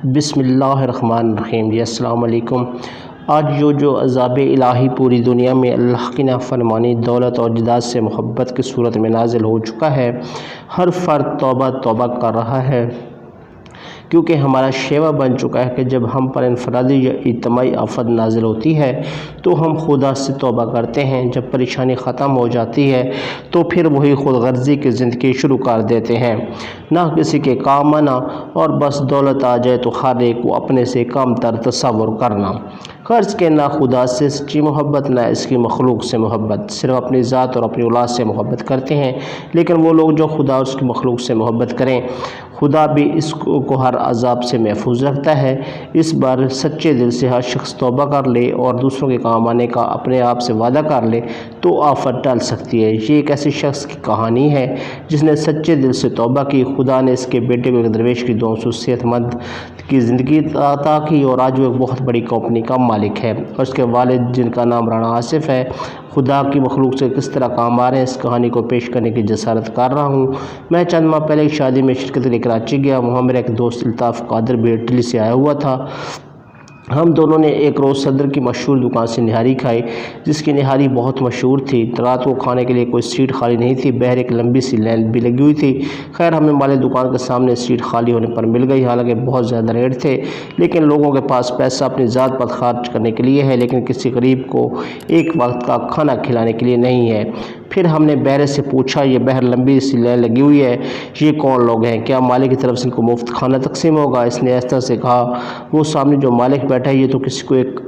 بسم اللہ الرحمن الرحیم۔ جی السلام علیکم۔ آج جو عذاب الہی پوری دنیا میں اللہ کی نافرمانی، دولت اور جداد سے محبت کی صورت میں نازل ہو چکا ہے، ہر فرد توبہ توبہ کر رہا ہے، کیونکہ ہمارا شیوا بن چکا ہے کہ جب ہم پر انفرادی یا اجتماعی آفت نازل ہوتی ہے تو ہم خدا سے توبہ کرتے ہیں۔ جب پریشانی ختم ہو جاتی ہے تو پھر وہی خود غرضی کی زندگی شروع کر دیتے ہیں، نہ کسی کے کام آنا، اور بس دولت آ جائے تو ہر ایک کو اپنے سے کم تر تصور کرنا۔ قرض کے نہ خدا سے سچی محبت، نہ اس کی مخلوق سے محبت، صرف اپنی ذات اور اپنی اولاد سے محبت کرتے ہیں۔ لیکن وہ لوگ جو خدا اور اس کی مخلوق سے محبت کریں، خدا بھی اس کو ہر عذاب سے محفوظ رکھتا ہے۔ اس بار سچے دل سے ہر شخص توبہ کر لے اور دوسروں کے کام آنے کا اپنے آپ سے وعدہ کر لے تو آفت ٹل سکتی ہے۔ یہ ایک ایسے شخص کی کہانی ہے جس نے سچے دل سے توبہ کی۔ خدا نے اس کے بیٹے کو ایک درویش کی دعاؤں سے صحت مند کی زندگی عطا کی اور آج وہ ایک بہت بڑی کمپنی کا مالک ہے، اور اس کے والد جن کا نام رانا آصف ہے، خدا کی مخلوق سے کس طرح کام آ رہے ہیں، اس کہانی کو پیش کرنے کی جسارت کر رہا ہوں۔ میں چند ماہ پہلے ایک شادی میں شرکت کے لیے کراچی گیا۔ وہاں میرا ایک دوست الطاف قادر بھی اٹلی سے آیا ہوا تھا۔ ہم دونوں نے ایک روز صدر کی مشہور دکان سے نہاری کھائی، جس کی نہاری بہت مشہور تھی۔ رات کو کھانے کے لیے کوئی سیٹ خالی نہیں تھی، باہر ایک لمبی سی لائن بھی لگی ہوئی تھی۔ خیر ہمیں مالک دکان کے سامنے سیٹ خالی ہونے پر مل گئی، حالانکہ بہت زیادہ ریٹ تھے۔ لیکن لوگوں کے پاس پیسہ اپنی ذات پر خرچ کرنے کے لیے ہے، لیکن کسی غریب کو ایک وقت کا کھانا کھلانے کے لیے نہیں ہے۔ پھر ہم نے بہرے سے پوچھا، یہ باہر لمبی سی لائن لگی ہوئی ہے، یہ کون لوگ ہیں؟ کیا مالک کی طرف سے ان کو مفت کھانا تقسیم ہوگا؟ اس نے اس طرح سے کہا، وہ سامنے جو مالک بیٹھا ہے یہ تو کسی کو ایک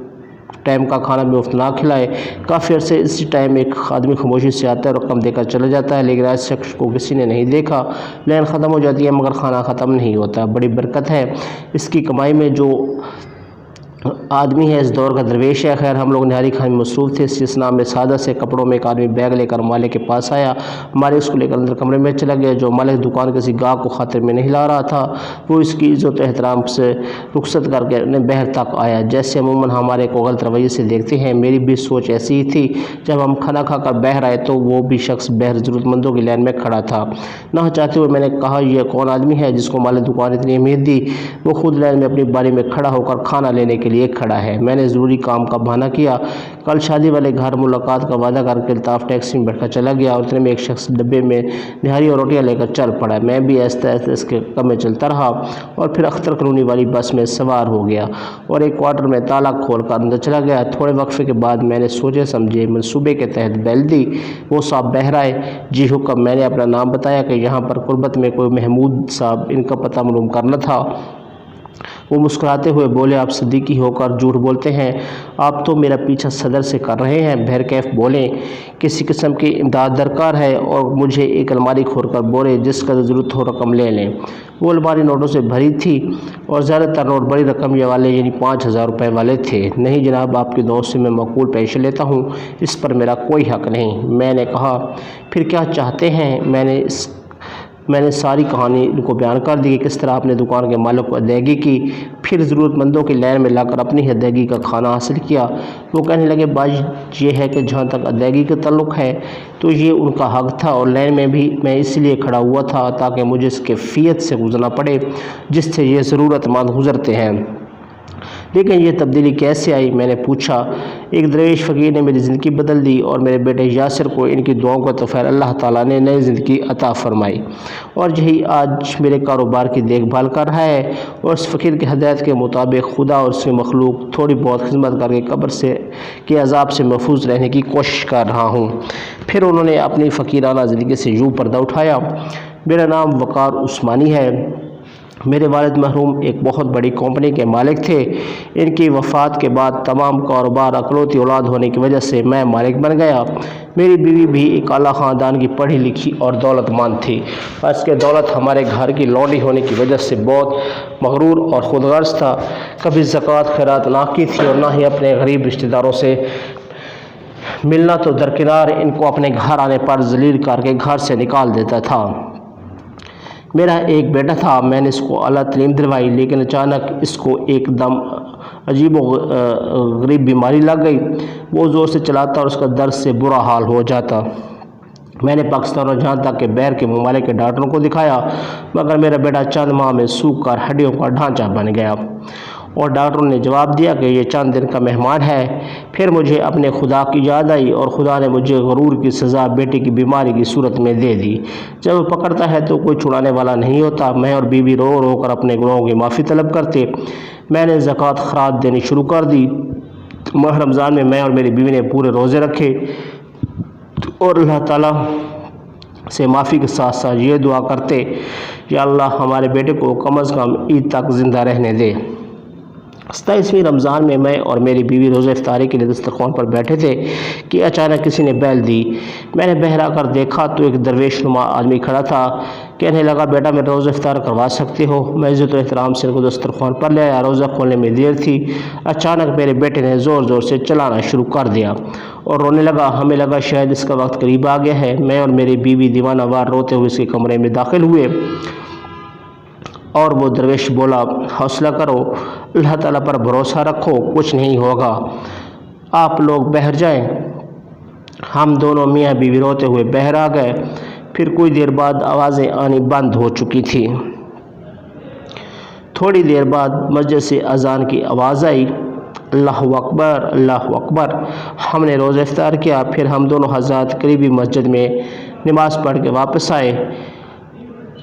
ٹائم کا کھانا بھی مفت نہ کھلائے۔ کافی عرصے اسی ٹائم ایک آدمی خاموشی سے آتا ہے اور رقم دے کر چلا جاتا ہے، لیکن اس شخص کو کسی نے نہیں دیکھا۔ لائن ختم ہو جاتی ہے مگر کھانا ختم نہیں ہوتا۔ بڑی برکت ہے اس کی کمائی میں۔ جو آدمی ہے اس دور کا درویش ہے۔ خیر ہم لوگ نہاری کھانے میں مصروف تھے۔ اس نام میں سادہ سے کپڑوں میں ایک آدمی بیگ لے کر مالک کے پاس آیا۔ مالک اس کو لے کر اندر کمرے میں چلا گیا۔ جو مالک دکان کسی گاہک کو خاطر میں نہیں لا رہا تھا، وہ اس کی عزت و احترام سے رخصت کر کے اپنے باہر تک آیا، جیسے عموماً ہمارے کو غلط رویے سے دیکھتے ہیں۔ میری بھی سوچ ایسی ہی تھی۔ جب ہم کھانا کھا کر باہر آئے تو وہ بھی شخص باہر ضرورت مندوں کی لائن میں کھڑا تھا۔ نہ چاہتے ہوئے میں نے کہا، یہ کون آدمی ہے جس کو مالک دکان اتنی اہمیت دی؟ وہ خود لائن میں اپنی باری میں کھڑا ہو کر کھانا لینے کے لیے کھڑا ہے۔ میں نے ضروری کام کا بہانہ کیا۔ کل شادی والے گھر ملاقات کا وعدہ کر کے الطاف ٹیکسی میں بیٹھ کر چلا گیا، اور اتنے میں ایک شخص ڈبے میں نہاری اور روٹیاں لے کر چل پڑا۔ میں بھی آہستہ آہستہ اس کے قدم میں چلتا رہا اور پھر اختر کالونی والی بس میں سوار ہو گیا اور ایک کوارٹر میں تالا کھول کر اندر چلا گیا۔ تھوڑے وقفے کے بعد میں نے سوچے سمجھے منصوبے کے تحت بیل دی۔ وہ صاحب باہر آئے۔ جی حکم۔ میں نے اپنا نام بتایا کہ یہاں پر قربت میں کوئی محمود صاحب، ان کا پتہ معلوم کرنا تھا۔ وہ مسکراتے ہوئے بولے، آپ صدیقی ہو کر جھوٹ بولتے ہیں، آپ تو میرا پیچھا صدر سے کر رہے ہیں۔ بہرکیف بولیں، کسی قسم کی امداد درکار ہے؟ اور مجھے ایک الماری کھول کر بولے، جس کا ضرورت ہو رقم لے لیں۔ وہ الماری نوٹوں سے بھری تھی اور زیادہ تر نوٹ بڑی رقم والے یعنی 5000 روپے والے تھے۔ نہیں جناب، آپ کے دوست سے میں معقول پیسے لیتا ہوں، اس پر میرا کوئی حق نہیں۔ میں نے کہا، پھر کیا چاہتے ہیں؟ میں نے ساری کہانی ان کو بیان کر دی کہ کس طرح اپنے دکان کے مالک کو ادائیگی کی، پھر ضرورت مندوں کی لائن میں لا کر اپنی ادائیگی کا کھانا حاصل کیا۔ وہ کہنے لگے، بات یہ ہے کہ جہاں تک ادائیگی کا تعلق ہے تو یہ ان کا حق تھا، اور لائن میں بھی میں اس لیے کھڑا ہوا تھا تاکہ مجھے اس کیفیت سے گزرنا پڑے جس سے یہ ضرورت مند گزرتے ہیں۔ لیکن یہ تبدیلی کیسے آئی؟ میں نے پوچھا۔ ایک درویش فقیر نے میری زندگی بدل دی، اور میرے بیٹے یاسر کو ان کی دعاؤں کا توفیق اللہ تعالیٰ نے نئی زندگی عطا فرمائی، اور یہی آج میرے کاروبار کی دیکھ بھال کر رہا ہے۔ اور اس فقیر کی ہدایت کے مطابق خدا اور اس کی مخلوق تھوڑی بہت خدمت کر کے قبر کے عذاب سے محفوظ رہنے کی کوشش کر رہا ہوں۔ پھر انہوں نے اپنی فقیرانہ زندگی سے یوں پردہ اٹھایا، میرا نام وقار عثمانی ہے، میرے والد مرحوم ایک بہت بڑی کمپنی کے مالک تھے۔ ان کی وفات کے بعد تمام کاروبار اکلوتی اولاد ہونے کی وجہ سے میں مالک بن گیا۔ میری بیوی بھی ایک اعلیٰ خاندان کی پڑھی لکھی اور دولت مند تھی، اور اس کے دولت ہمارے گھر کی لونڈی ہونے کی وجہ سے بہت مغرور اور خود غرض تھا۔ کبھی زکوٰۃ خیرات نہ کی تھی اور نہ ہی اپنے غریب رشتہ داروں سے ملنا تو درکنار، ان کو اپنے گھر آنے پر ذلیل کر کے گھر سے نکال دیتا تھا۔ میرا ایک بیٹا تھا، میں نے اس کو اعلیٰ تعلیم دلوائی، لیکن اچانک اس کو ایک دم عجیب و غریب بیماری لگ گئی۔ وہ زور سے چلاتا اور اس کا درد سے برا حال ہو جاتا۔ میں نے پاکستان اور جہاں تک کہ بہر کے ممالک کے ڈاکٹروں کو دکھایا، مگر میرا بیٹا چند ماہ میں سوکھ کر ہڈیوں کا ڈھانچہ بن گیا، اور ڈاکٹروں نے جواب دیا کہ یہ چند دن کا مہمان ہے۔ پھر مجھے اپنے خدا کی یاد آئی، اور خدا نے مجھے غرور کی سزا بیٹے کی بیماری کی صورت میں دے دی۔ جب وہ پکڑتا ہے تو کوئی چھڑانے والا نہیں ہوتا۔ میں اور بیوی رو رو کر اپنے گناہوں کی معافی طلب کرتے۔ میں نے زکوٰۃ خراج دینی شروع کر دی۔ ماہ رمضان میں اور میری بیوی نے پورے روزے رکھے اور اللہ تعالیٰ سے معافی کے ساتھ ساتھ یہ دعا کرتے، یا اللہ ہمارے بیٹے کو کم از کم عید تک زندہ رہنے دے۔ 27ویں رمضان میں اور میری بیوی روزہ افطاری کے لیے دسترخوان پر بیٹھے تھے کہ اچانک کسی نے بیل دی۔ میں نے بہرا کر دیکھا تو ایک درویش نما آدمی کھڑا تھا۔ کہنے لگا، بیٹا میرا روزہ افطار کروا سکتے ہو؟ میں عزت و احترام سے ان کو دسترخوان پر لے آیا۔ روزہ کھولنے میں دیر تھی۔ اچانک میرے بیٹے نے زور زور سے چلانا شروع کر دیا اور رونے لگا۔ ہمیں لگا شاید اس کا وقت قریب آ گیا ہے۔ میں اور میری بیوی دیوانہ وار روتے ہوئے اس کے کمرے میں داخل ہوئے، اور وہ درویش بولا، حوصلہ کرو، اللہ تعالیٰ پر بھروسہ رکھو، کچھ نہیں ہوگا، آپ لوگ بہر جائیں۔ ہم دونوں میاں بیوی روتے ہوئے بہر آ گئے۔ پھر کچھ دیر بعد آوازیں آنی بند ہو چکی تھیں۔ تھوڑی دیر بعد مسجد سے اذان کی آواز آئی، اللہ اکبر، اللہ اکبر۔ ہم نے روزہ افطار کیا۔ پھر ہم دونوں حضرات قریبی مسجد میں نماز پڑھ کے واپس آئے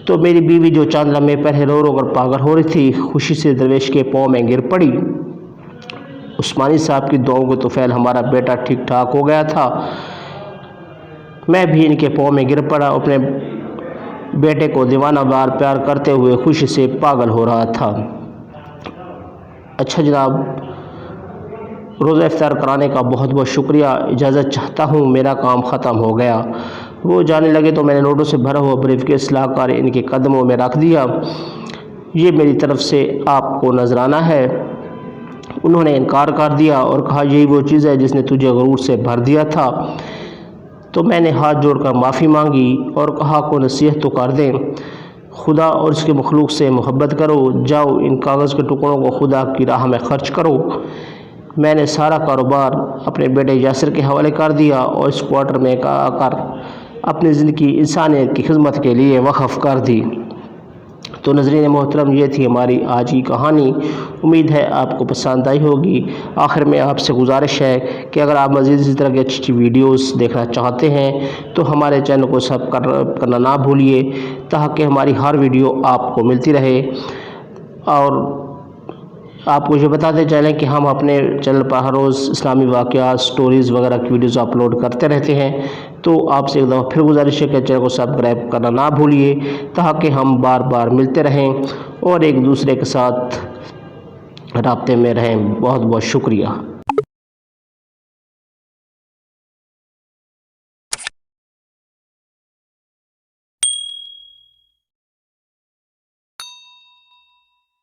تو میری بیوی جو چند لمحے پہلے رو رو کر پاگل ہو رہی تھی، خوشی سے درویش کے پاؤں میں گر پڑی۔ عثمانی صاحب کی دعاؤں کے طفیل ہمارا بیٹا ٹھیک ٹھاک ہو گیا تھا۔ میں بھی ان کے پاؤں میں گر پڑا، اپنے بیٹے کو دیوانہ وار پیار کرتے ہوئے خوشی سے پاگل ہو رہا تھا۔ اچھا جناب، روزہ افطار کرانے کا بہت بہت شکریہ، اجازت چاہتا ہوں، میرا کام ختم ہو گیا۔ وہ جانے لگے تو میں نے نوٹوں سے بھرا ہوا بریف کیس لا کر ان کے قدموں میں رکھ دیا۔ یہ میری طرف سے آپ کو نذرانہ ہے۔ انہوں نے انکار کر دیا اور کہا، یہی وہ چیز ہے جس نے تجھے غرور سے بھر دیا تھا۔ تو میں نے ہاتھ جوڑ کر معافی مانگی اور کہا، کو نصیحت تو کر دیں، خدا اور اس کے مخلوق سے محبت کرو، جاؤ ان کاغذ کے ٹکڑوں کو خدا کی راہ میں خرچ کرو۔ میں نے سارا کاروبار اپنے بیٹے یاسر کے حوالے کر دیا اور اس کوارٹر میں آ کر اپنی زندگی انسانیت کی خدمت کے لیے وقف کر دی۔ تو ناظرین محترم، یہ تھی ہماری آج کی کہانی۔ امید ہے آپ کو پسند آئی ہوگی۔ آخر میں آپ سے گزارش ہے کہ اگر آپ مزید اسی طرح کی اچھی ویڈیوز دیکھنا چاہتے ہیں تو ہمارے چینل کو سبسکرائب کرنا نہ بھولیے، تاکہ ہماری ہر ویڈیو آپ کو ملتی رہے۔ اور آپ کو یہ بتاتے چلیں کہ ہم اپنے چینل پر ہر روز اسلامی واقعات، سٹوریز وغیرہ کی ویڈیوز اپلوڈ کرتے رہتے ہیں۔ تو آپ سے ایک دفعہ پھر گزارش ہے کہ چینل کو سبسکرائب کرنا نہ بھولیے، تاکہ ہم بار بار ملتے رہیں اور ایک دوسرے کے ساتھ رابطے میں رہیں۔ بہت بہت شکریہ۔